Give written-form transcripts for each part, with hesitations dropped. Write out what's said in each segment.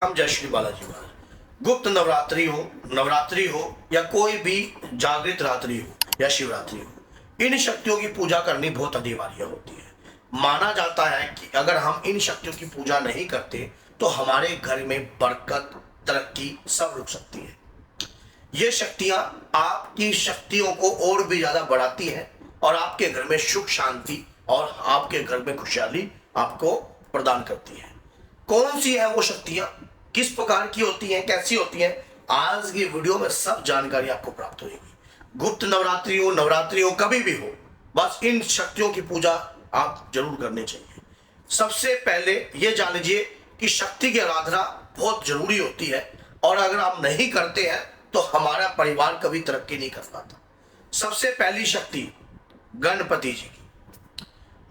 हम जय श्री बालाजी महाराज। गुप्त नवरात्रि हो या कोई भी जागृत रात्रि हो या शिवरात्रि हो, इन शक्तियों की पूजा करनी बहुत अनिवार्य होती है। माना जाता है कि अगर हम इन शक्तियों की पूजा नहीं करते तो हमारे घर में बरकत, तरक्की सब रुक सकती है। ये शक्तियां आपकी शक्तियों को और भी ज्यादा बढ़ाती हैं और आपके घर में सुख शांति और आपके घर में खुशहाली आपको प्रदान करती है। कौन सी है वो शक्तियां, किस प्रकार की होती हैं, कैसी होती हैं, आज की वीडियो में सब जानकारी आपको प्राप्त होगी। गुप्त नवरात्रि हो कभी भी हो, बस इन शक्तियों की पूजा आप जरूर करनी चाहिए। सबसे पहले ये जान लीजिए कि शक्ति की आराधना बहुत जरूरी होती है और अगर आप नहीं करते हैं तो हमारा परिवार कभी तरक्की नहीं कर पाता। सबसे पहली शक्ति गणपति जी की।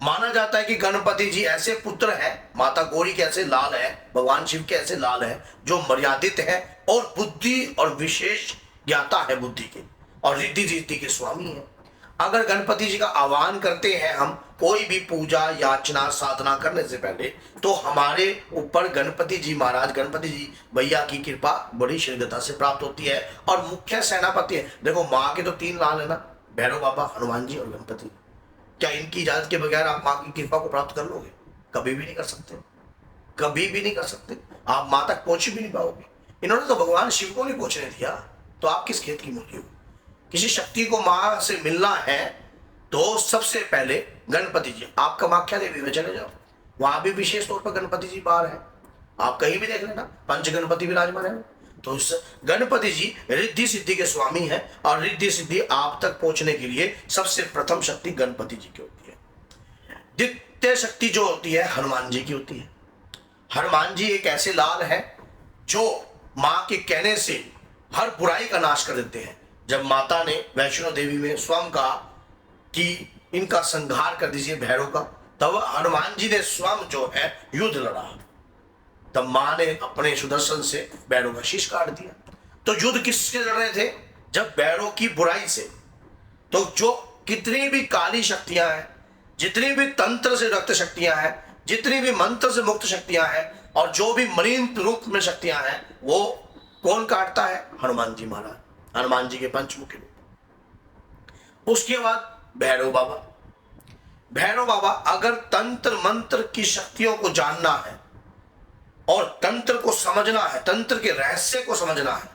माना जाता है कि गणपति जी ऐसे पुत्र हैं, माता गौरी के ऐसे लाल है, भगवान शिव के ऐसे लाल है जो मर्यादित है और बुद्धि और विशेष ज्ञाता है बुद्धि के और रिद्धि सिद्धि के स्वामी है। अगर गणपति जी का आह्वान करते हैं हम कोई भी पूजा याचना साधना करने से पहले, तो हमारे ऊपर गणपति जी महाराज, गणपति जी भैया की कृपा बड़ी शीघ्रता से प्राप्त होती है और मुख्य सेनापति है। देखो माँ के तो 3 लाल है ना, भैरव बाबा, हनुमान जी और गणपति। क्या इनकी इजाजत के बगैर आप माँ की कृपा को प्राप्त कर लोगे? कभी भी नहीं कर सकते, कभी भी नहीं कर सकते। आप माँ तक पहुंच भी नहीं पाओगे। इन्होंने तो भगवान शिव को नहीं पहुंचने दिया, तो आप किस खेत की मूली हो? किसी शक्ति को माँ से मिलना है तो सबसे पहले गणपति जी, आप कामाख्या देवी में चले जाओ, वहां भी विशेष तौर पर गणपति जी बाहर है। आप कहीं भी देख लेना, पंच गणपति विराजमान है। तो इस गणपति जी रिद्धि सिद्धि के स्वामी हैं और रिद्धि सिद्धि आप तक पहुंचने के लिए सबसे प्रथम शक्ति गणपति जी की होती है। द्वितीय शक्ति जो होती है हनुमान जी की होती है। हनुमान जी एक ऐसे लाल हैं जो मां के कहने से हर बुराई का नाश कर देते हैं। जब माता ने वैष्णो देवी में स्वयं कहा कि इनका संहार कर दीजिए भैरव का, तब हनुमान जी ने स्वयं जो है युद्ध लड़ा। तब मां ने अपने सुदर्शन से भैरव का शीश काट दिया। तो युद्ध किससे लड़ रहे थे? जब भैरव की बुराई से। तो जो कितनी भी काली शक्तियां हैं, जितनी भी तंत्र से रक्त शक्तियां हैं, जितनी भी मंत्र से मुक्त शक्तियां हैं और जो भी मलिन रूप में शक्तियां हैं, वो कौन काटता है? हनुमान जी महाराज, हनुमान जी के पंचमुखी रूप। उसके बाद भैरव बाबा। भैरव बाबा अगर तंत्र मंत्र की शक्तियों को जानना है और तंत्र को समझना है, तंत्र के रहस्य को समझना है,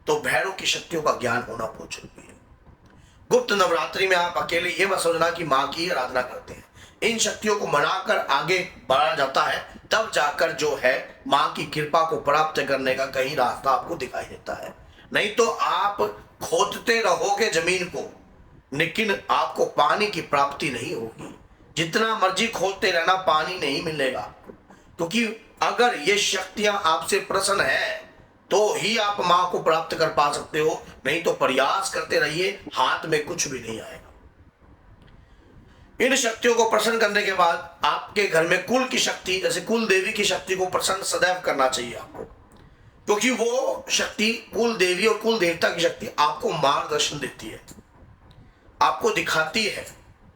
तो भैरव की शक्तियों का ज्ञान होना बहुत जरूरी है। गुप्त नवरात्रि में आप अकेले ये मत सोचना कि मां की आराधना करते हैं। इन शक्तियों को मनाकर आगे बढ़ा जाता है, तब जाकर जो है मां की कृपा को प्राप्त करने का कहीं रास्ता आपको दिखाई देता है। नहीं तो आप खोदते रहोगे जमीन को, लेकिन आपको पानी की प्राप्ति नहीं होगी। जितना मर्जी खोदते रहना, पानी नहीं मिलेगा आपको। क्योंकि अगर ये शक्तियां आपसे प्रसन्न है तो ही आप मां को प्राप्त कर पा सकते हो, नहीं तो प्रयास करते रहिए, हाथ में कुछ भी नहीं आएगा। इन शक्तियों को प्रसन्न करने के बाद आपके घर में कुल की शक्ति, जैसे कुल देवी की शक्ति को प्रसन्न सदैव करना चाहिए आपको, क्योंकि वो शक्ति, कुल देवी और कुल देवता की शक्ति आपको मार्गदर्शन देती है, आपको दिखाती है,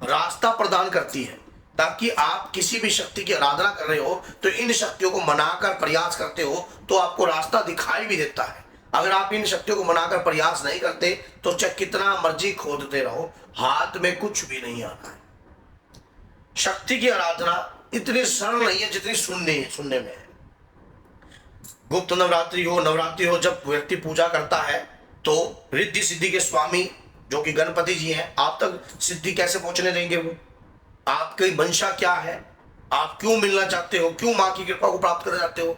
रास्ता प्रदान करती है। ताकि आप किसी भी शक्ति की आराधना कर रहे हो तो इन शक्तियों को मनाकर प्रयास करते हो तो आपको रास्ता दिखाई भी देता है। अगर आप इन शक्तियों को मनाकर प्रयास नहीं करते तो चाहे कितना मर्जी खोदते रहो, हाथ में कुछ भी नहीं आता है। शक्ति की आराधना इतनी सरल नहीं है जितनी सुनने में है। गुप्त नवरात्रि हो, जब व्यक्ति पूजा करता है तो रिद्धि सिद्धि के स्वामी जो कि गणपति जी हैं, आप तक सिद्धि कैसे पहुंचने देंगे? वो आपकी मंशा क्या है, आप क्यों मिलना चाहते हो, क्यों मां की कृपा को प्राप्त करना चाहते हो,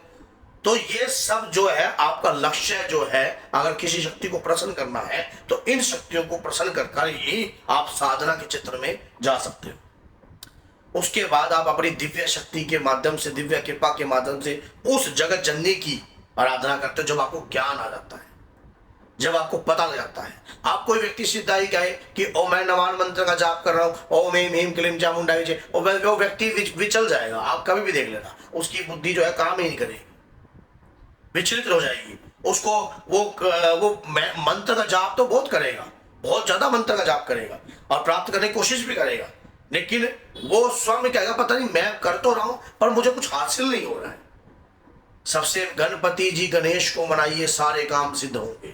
तो ये सब जो है आपका लक्ष्य जो है। अगर किसी शक्ति को प्रसन्न करना है तो इन शक्तियों को प्रसन्न कर ही आप साधना के चित्र में जा सकते हो। उसके बाद आप अपनी दिव्य शक्ति के माध्यम से, दिव्य कृपा के माध्यम से उस जगत जननी की आराधना करते हो जब आपको ज्ञान आ जाता है, जब आपको पता लग जाता है। आप कोई व्यक्ति सीधा ही कहे कि ओ मैं नमान मंत्र का जाप कर रहा हूँ, ओम ह्रीं ह्रीं क्लीं चामुंडाय विचे, वो व्यक्ति विचल जाएगा। आप कभी भी देख लेना, उसकी बुद्धि जो है काम ही नहीं करेगी, विचलित हो जाएगी। उसको वो मंत्र का जाप तो बहुत करेगा, बहुत ज्यादा मंत्र का जाप करेगा और प्राप्त करने की कोशिश भी करेगा, लेकिन वो स्वयं कहेगा पता नहीं मैं कर तो रहा हूं पर मुझे कुछ हासिल नहीं हो रहा है। सबसे गणपति जी गणेश को मनाइए, सारे काम सिद्ध होंगे।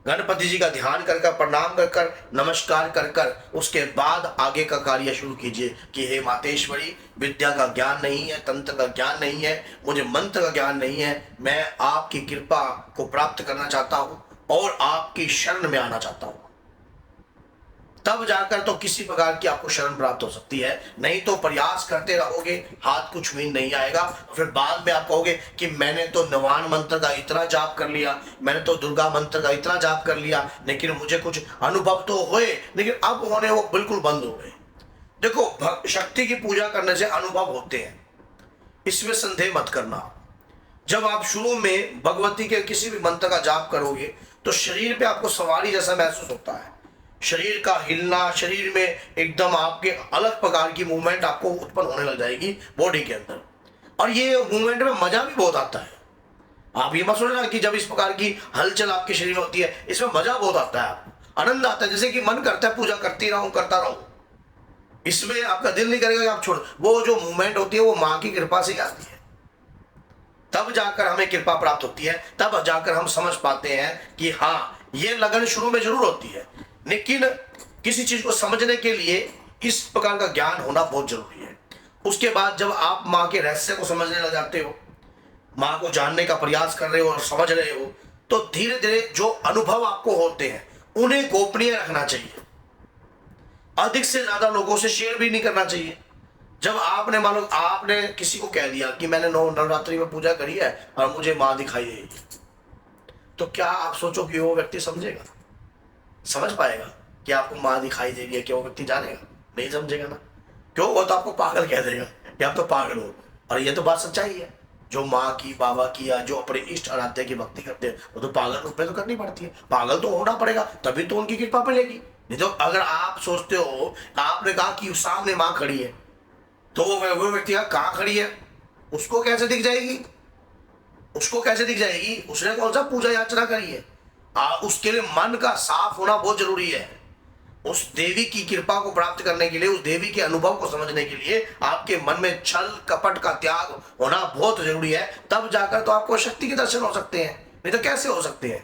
गणपति जी का ध्यान कर कर, प्रणाम कर कर, नमस्कार कर कर, उसके बाद आगे का कार्य शुरू कीजिए कि हे मातेश्वरी, विद्या का ज्ञान नहीं है, तंत्र का ज्ञान नहीं है, मुझे मंत्र का ज्ञान नहीं है, मैं आपकी कृपा को प्राप्त करना चाहता हूँ और आपकी शरण में आना चाहता हूँ। तब जाकर तो किसी प्रकार की आपको शरण प्राप्त हो सकती है, नहीं तो प्रयास करते रहोगे, हाथ कुछ भी नहीं आएगा। फिर बाद में आप कहोगे कि मैंने तो नवान मंत्र का इतना जाप कर लिया, मैंने तो दुर्गा मंत्र का इतना जाप कर लिया, लेकिन मुझे कुछ अनुभव तो हुए, लेकिन अब होने वो बिल्कुल बंद हो गए। देखो, शक्ति की पूजा करने से अनुभव होते हैं, इसमें संदेह मत करना। जब आप शुरू में भगवती के किसी भी मंत्र का जाप करोगे तो शरीर पे आपको सवारी जैसा महसूस होता है, शरीर का हिलना, शरीर में एकदम आपके अलग प्रकार की मूवमेंट आपको उत्पन्न होने लग जाएगी बॉडी के अंदर, और ये मूवमेंट में मजा भी बहुत आता है। आप ये मत सोचना कि जब इस प्रकार की हलचल आपके शरीर में होती है इसमें मजा बहुत आता है, आपको आनंद आता है, जैसे कि मन करता है पूजा करती रहूं, करता रहूं। इसमें आपका दिल नहीं करेगा कि आप छोड़, वो जो मूवमेंट होती है वो माँ की कृपा से आती है, तब जाकर हमें कृपा प्राप्त होती है, तब जाकर हम समझ पाते हैं कि हाँ, ये लगन शुरू में जरूर होती है, लेकिन किसी चीज को समझने के लिए इस प्रकार का ज्ञान होना बहुत जरूरी है। उसके बाद जब आप माँ के रहस्य को समझने लग जाते हो, माँ को जानने का प्रयास कर रहे हो और समझ रहे हो, तो धीरे धीरे जो अनुभव आपको होते हैं उन्हें गोपनीय रखना चाहिए, अधिक से ज्यादा लोगों से शेयर भी नहीं करना चाहिए। जब आपने मानो आपने किसी को कह दिया कि मैंने नवरात्रि में पूजा करी है और मुझे माँ दिखाई देगी, तो क्या आप सोचो कि वो व्यक्ति समझेगा, समझ पाएगा कि आपको माँ दिखाई दे रही है? क्या वो व्यक्ति जानेगा? नहीं समझेगा ना। क्यों? वो तो आपको पागल कह देगा कि आप तो पागल हो। और ये तो बात सच्चाई है, जो माँ की, बाबा की या जो अपने इष्ट आराध्य की भक्ति करते हैं वो तो पागल रूप में तो करनी पड़ती है, पागल तो होना पड़ेगा, तभी तो उनकी कृपा मिलेगी। नहीं तो अगर आप सोचते हो, आपने कहा कि सामने माँ खड़ी है, तो वो व्यक्ति कहाँ खड़ी है, उसको कैसे दिख जाएगी? उसको कैसे दिख जाएगी? उसने कौन सा पूजा याचना करी है? उसके लिए मन का साफ होना बहुत जरूरी है। उस देवी की कृपा को प्राप्त करने के लिए, उस देवी के अनुभव को समझने के लिए आपके मन में छल कपट का त्याग होना बहुत जरूरी है, तब जाकर तो आपको शक्ति के दर्शन हो सकते हैं, नहीं तो कैसे हो सकते हैं?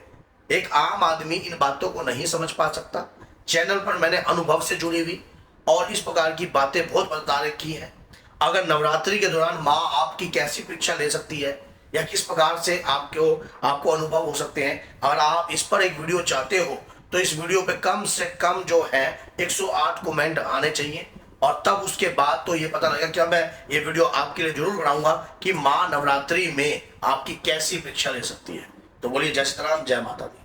एक आम आदमी इन बातों को नहीं समझ पा सकता। चैनल पर मैंने अनुभव से जुड़ी हुई और इस प्रकार की बातें बहुत बता रखी है। अगर नवरात्रि के दौरान माँ आपकी कैसी परीक्षा ले सकती है या किस प्रकार से आपको अनुभव हो सकते हैं, अगर आप इस पर एक वीडियो चाहते हो तो इस वीडियो पे कम से कम जो है 108 कमेंट आने चाहिए, और तब उसके बाद तो ये पता लगेगा कि मैं ये वीडियो आपके लिए जरूर बनाऊंगा कि माँ नवरात्रि में आपकी कैसी परीक्षा ले सकती है। तो बोलिए जय श्री राम, जय माता दी।